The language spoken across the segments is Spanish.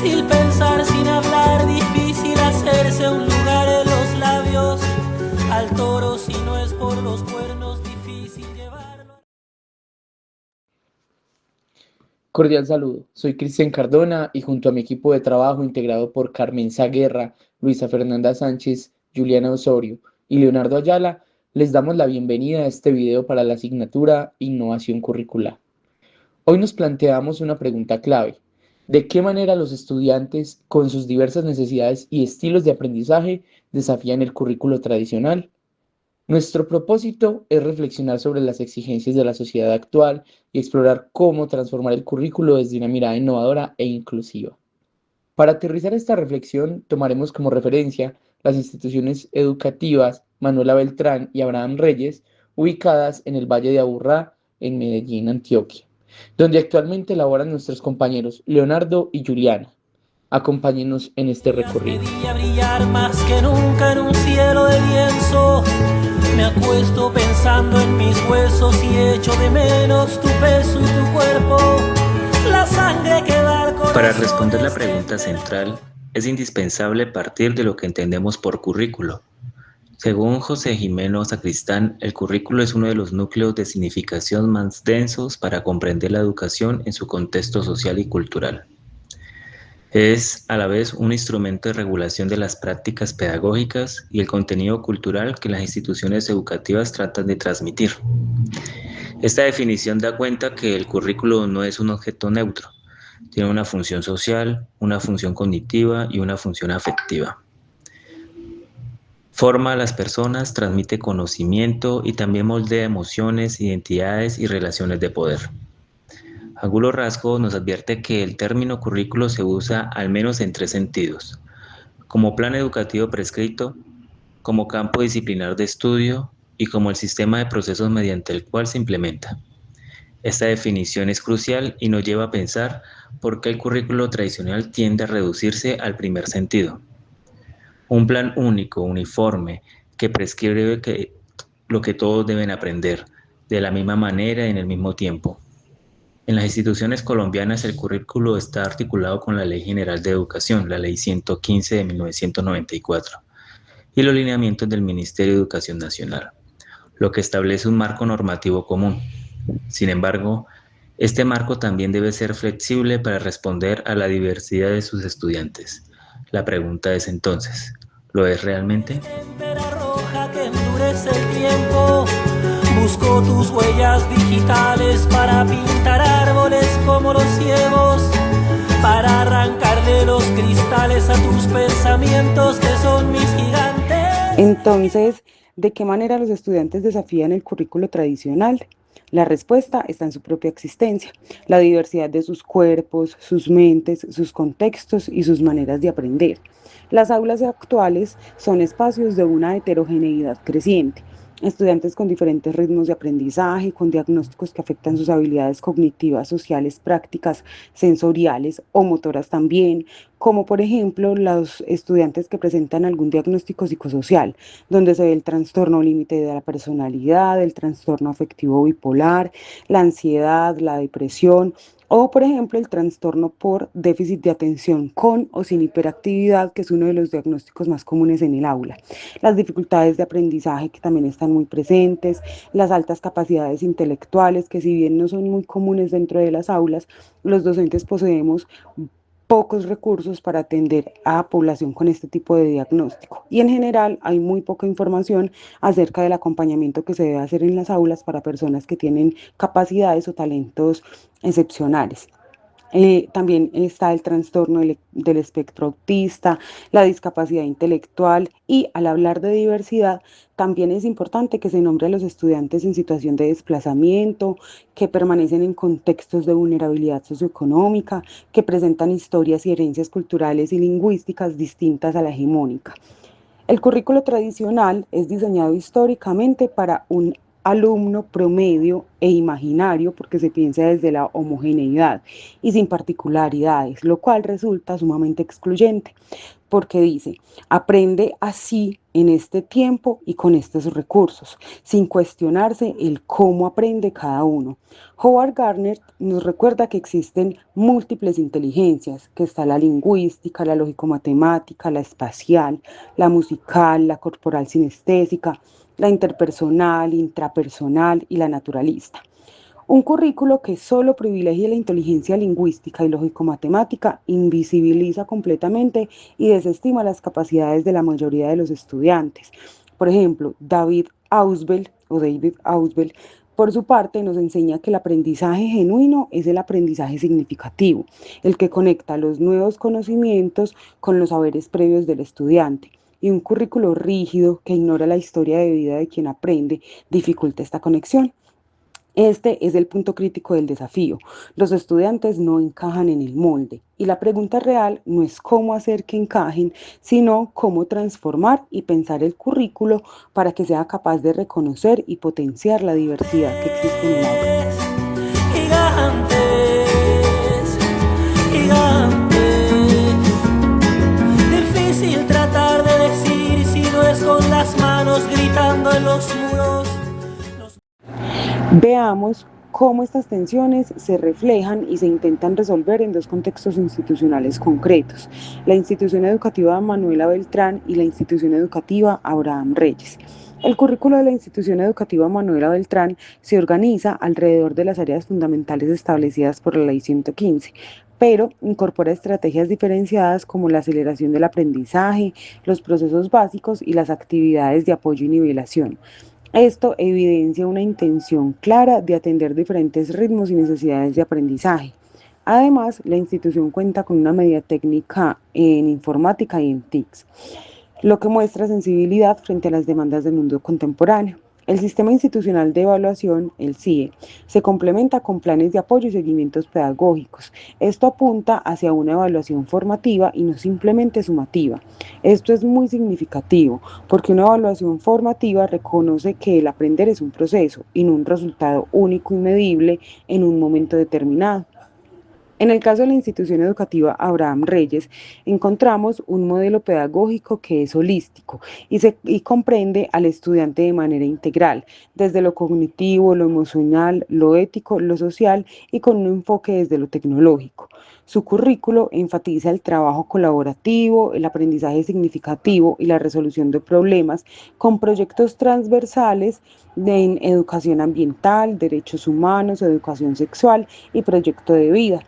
Difícil pensar sin hablar, difícil hacerse un lugar en los labios. Al toro si no es por los cuernos, difícil llevarlo. Cordial saludo, soy Cristian Cardona y junto a mi equipo de trabajo integrado por Carmen Zaguerra, Luisa Fernanda Sánchez, Juliana Osorio y Leonardo Ayala, les damos la bienvenida a este video para la asignatura Innovación Curricular. Hoy nos planteamos una pregunta clave: ¿de qué manera los estudiantes, con sus diversas necesidades y estilos de aprendizaje, desafían el currículo tradicional? Nuestro propósito es reflexionar sobre las exigencias de la sociedad actual y explorar cómo transformar el currículo desde una mirada innovadora e inclusiva. Para aterrizar esta reflexión, tomaremos como referencia las instituciones educativas Manuela Beltrán y Abraham Reyes, ubicadas en el Valle de Aburrá, en Medellín, Antioquia, donde actualmente laboran nuestros compañeros Leonardo y Juliana. Acompáñenos en este recorrido. Pedía brillar más que nunca en un cielo de lienzo. Me acuesto pensando en mis huesos y echo de menos tu peso y tu cuerpo. La sangre que da al corazón. Para responder la pregunta central, es indispensable partir de lo que entendemos por currículo. Según José Jimeno Sacristán, el currículo es uno de los núcleos de significación más densos para comprender la educación en su contexto social y cultural. Es, a la vez, un instrumento de regulación de las prácticas pedagógicas y el contenido cultural que las instituciones educativas tratan de transmitir. Esta definición da cuenta que el currículo no es un objeto neutro. Tiene una función social, una función cognitiva y una función afectiva. Forma a las personas, transmite conocimiento y también moldea emociones, identidades y relaciones de poder. Angulo Rasgo nos advierte que el término currículo se usa al menos en 3 sentidos: como plan educativo prescrito, como campo disciplinar de estudio y como el sistema de procesos mediante el cual se implementa. Esta definición es crucial y nos lleva a pensar por qué el currículo tradicional tiende a reducirse al primer sentido. Un plan único, uniforme, que prescribe lo que todos deben aprender, de la misma manera y en el mismo tiempo. En las instituciones colombianas el currículo está articulado con la Ley General de Educación, la Ley 115 de 1994, y los lineamientos del Ministerio de Educación Nacional, lo que establece un marco normativo común. Sin embargo, este marco también debe ser flexible para responder a la diversidad de sus estudiantes. La pregunta es entonces, ¿lo es realmente? Témpera roja que endurece el tiempo. Busco tus huellas digitales para pintar árboles como los ciegos, para arrancar de los cristales a tus pensamientos que son mis gigantes. Entonces, ¿de qué manera los estudiantes desafían el currículo tradicional? La respuesta está en su propia existencia, la diversidad de sus cuerpos, sus mentes, sus contextos y sus maneras de aprender. Las aulas actuales son espacios de una heterogeneidad creciente. Estudiantes con diferentes ritmos de aprendizaje, con diagnósticos que afectan sus habilidades cognitivas, sociales, prácticas, sensoriales o motoras también, como por ejemplo los estudiantes que presentan algún diagnóstico psicosocial, donde se ve el trastorno límite de la personalidad, el trastorno afectivo bipolar, la ansiedad, la depresión, o, por ejemplo, el trastorno por déficit de atención con o sin hiperactividad, que es uno de los diagnósticos más comunes en el aula. Las dificultades de aprendizaje, que también están muy presentes, las altas capacidades intelectuales, que si bien no son muy comunes dentro de las aulas, los docentes poseemos pocos recursos para atender a población con este tipo de diagnóstico. Y en general hay muy poca información acerca del acompañamiento que se debe hacer en las aulas para personas que tienen capacidades o talentos excepcionales. También está el trastorno del espectro autista, la discapacidad intelectual, y al hablar de diversidad también es importante que se nombre a los estudiantes en situación de desplazamiento, que permanecen en contextos de vulnerabilidad socioeconómica, que presentan historias y herencias culturales y lingüísticas distintas a la hegemónica. El currículo tradicional es diseñado históricamente para un alumno promedio e imaginario, porque se piensa desde la homogeneidad y sin particularidades, lo cual resulta sumamente excluyente, porque dice, aprende así en este tiempo y con estos recursos, sin cuestionarse el cómo aprende cada uno. Howard Gardner nos recuerda que existen múltiples inteligencias, que está la lingüística, la lógico-matemática, la espacial, la musical, la corporal sinestésica, la interpersonal, intrapersonal y la naturalista. Un currículo que solo privilegia la inteligencia lingüística y lógico-matemática invisibiliza completamente y desestima las capacidades de la mayoría de los estudiantes. Por ejemplo, David Ausubel, por su parte, nos enseña que el aprendizaje genuino es el aprendizaje significativo, el que conecta los nuevos conocimientos con los saberes previos del estudiante. Y un currículo rígido que ignora la historia de vida de quien aprende dificulta esta conexión. Este es el punto crítico del desafío. Los estudiantes no encajan en el molde y la pregunta real no es cómo hacer que encajen, sino cómo transformar y pensar el currículo para que sea capaz de reconocer y potenciar la diversidad que existe en el aula. Gigantes, difícil tratar de decir si no es con las manos gritando en los muros. Veamos cómo estas tensiones se reflejan y se intentan resolver en dos contextos institucionales concretos, la institución educativa Manuela Beltrán y la institución educativa Abraham Reyes. El currículo de la institución educativa Manuela Beltrán se organiza alrededor de las áreas fundamentales establecidas por la Ley 115, pero incorpora estrategias diferenciadas como la aceleración del aprendizaje, los procesos básicos y las actividades de apoyo y nivelación. Esto evidencia una intención clara de atender diferentes ritmos y necesidades de aprendizaje. Además, la institución cuenta con una media técnica en informática y en TICS, lo que muestra sensibilidad frente a las demandas del mundo contemporáneo. El Sistema Institucional de Evaluación, el CIE, se complementa con planes de apoyo y seguimientos pedagógicos. Esto apunta hacia una evaluación formativa y no simplemente sumativa. Esto es muy significativo porque una evaluación formativa reconoce que el aprender es un proceso y no un resultado único y medible en un momento determinado. En el caso de la institución educativa Abraham Reyes, encontramos un modelo pedagógico que es holístico y comprende al estudiante de manera integral, desde lo cognitivo, lo emocional, lo ético, lo social y con un enfoque desde lo tecnológico. Su currículo enfatiza el trabajo colaborativo, el aprendizaje significativo y la resolución de problemas con proyectos transversales en educación ambiental, derechos humanos, educación sexual y proyecto de vida.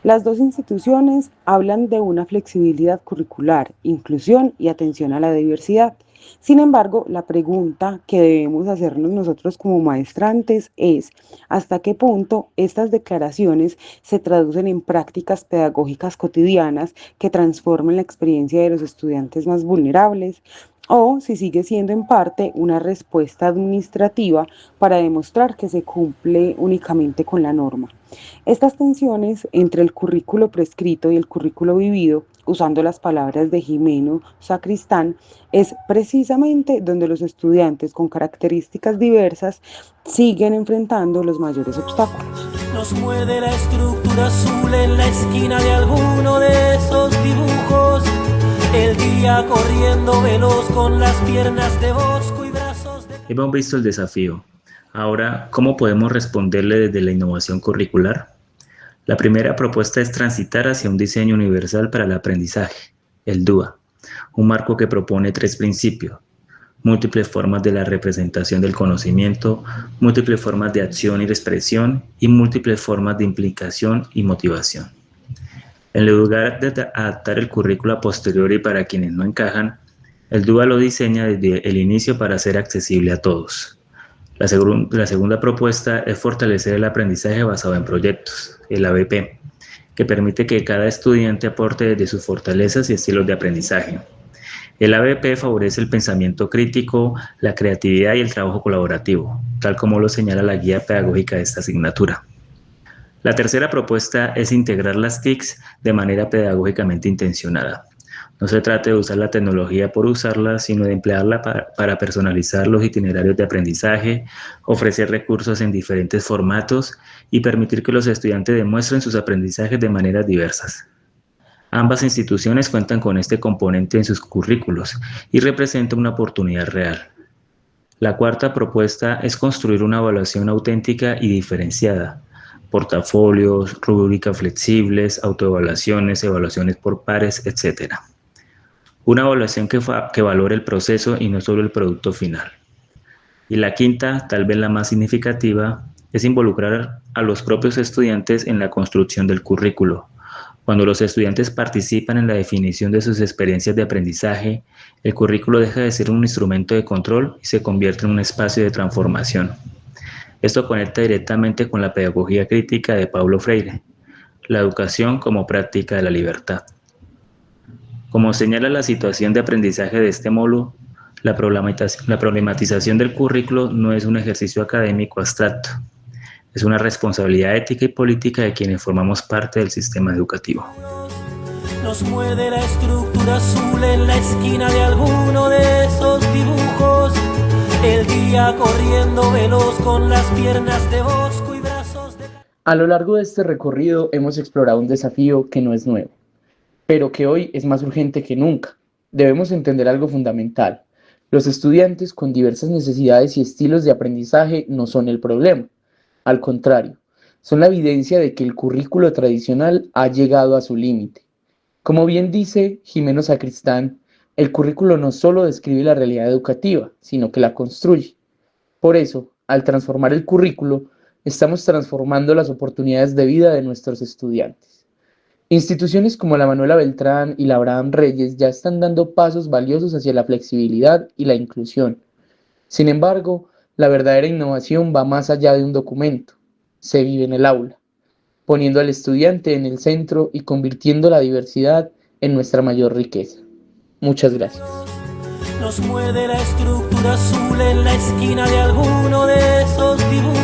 Las dos instituciones hablan de una flexibilidad curricular, inclusión y atención a la diversidad. Sin embargo, la pregunta que debemos hacernos nosotros como maestrantes es ¿hasta qué punto estas declaraciones se traducen en prácticas pedagógicas cotidianas que transformen la experiencia de los estudiantes más vulnerables? O si sigue siendo en parte una respuesta administrativa para demostrar que se cumple únicamente con la norma. Estas tensiones entre el currículo prescrito y el currículo vivido, usando las palabras de Jimeno Sacristán, es precisamente donde los estudiantes con características diversas siguen enfrentando los mayores obstáculos. Nos muerde la estructura azul en la esquina de alguno de esos dibujos. El día corriendo veloz con las piernas de bosco y brazos de... Hemos visto el desafío. Ahora, ¿cómo podemos responderle desde la innovación curricular? La primera propuesta es transitar hacia un diseño universal para el aprendizaje, el DUA, un marco que propone 3 principios: múltiples formas de la representación del conocimiento, múltiples formas de acción y de expresión y múltiples formas de implicación y motivación. En lugar de adaptar el currículo a posteriori para quienes no encajan, el DUA lo diseña desde el inicio para ser accesible a todos. La segunda propuesta es fortalecer el aprendizaje basado en proyectos, el ABP, que permite que cada estudiante aporte desde sus fortalezas y estilos de aprendizaje. El ABP favorece el pensamiento crítico, la creatividad y el trabajo colaborativo, tal como lo señala la guía pedagógica de esta asignatura. La tercera propuesta es integrar las TICs de manera pedagógicamente intencionada. No se trata de usar la tecnología por usarla, sino de emplearla para personalizar los itinerarios de aprendizaje, ofrecer recursos en diferentes formatos y permitir que los estudiantes demuestren sus aprendizajes de maneras diversas. Ambas instituciones cuentan con este componente en sus currículos y representa una oportunidad real. La cuarta propuesta es construir una evaluación auténtica y diferenciada. Portafolios, rúbricas flexibles, autoevaluaciones, evaluaciones por pares, etc. Una evaluación que valore el proceso y no solo el producto final. Y la quinta, tal vez la más significativa, es involucrar a los propios estudiantes en la construcción del currículo. Cuando los estudiantes participan en la definición de sus experiencias de aprendizaje, el currículo deja de ser un instrumento de control y se convierte en un espacio de transformación. Esto conecta directamente con la pedagogía crítica de Paulo Freire, la educación como práctica de la libertad. Como señala la situación de aprendizaje de este módulo, la problematización del currículo no es un ejercicio académico abstracto, es una responsabilidad ética y política de quienes formamos parte del sistema educativo. Nos muerde la estructura azul en la esquina de alguno de esos dibujos. El día corriendo veloz con las piernas de bosco y brazos de... A lo largo de este recorrido hemos explorado un desafío que no es nuevo, pero que hoy es más urgente que nunca. Debemos entender algo fundamental. Los estudiantes con diversas necesidades y estilos de aprendizaje no son el problema. Al contrario, son la evidencia de que el currículo tradicional ha llegado a su límite. Como bien dice Jimeno Sacristán, el currículo no solo describe la realidad educativa, sino que la construye. Por eso, al transformar el currículo, estamos transformando las oportunidades de vida de nuestros estudiantes. Instituciones como la Manuela Beltrán y la Abraham Reyes ya están dando pasos valiosos hacia la flexibilidad y la inclusión. Sin embargo, la verdadera innovación va más allá de un documento. Se vive en el aula, poniendo al estudiante en el centro y convirtiendo la diversidad en nuestra mayor riqueza. Muchas gracias. Nos muerde la estructura azul en la esquina de alguno de esos dibujos.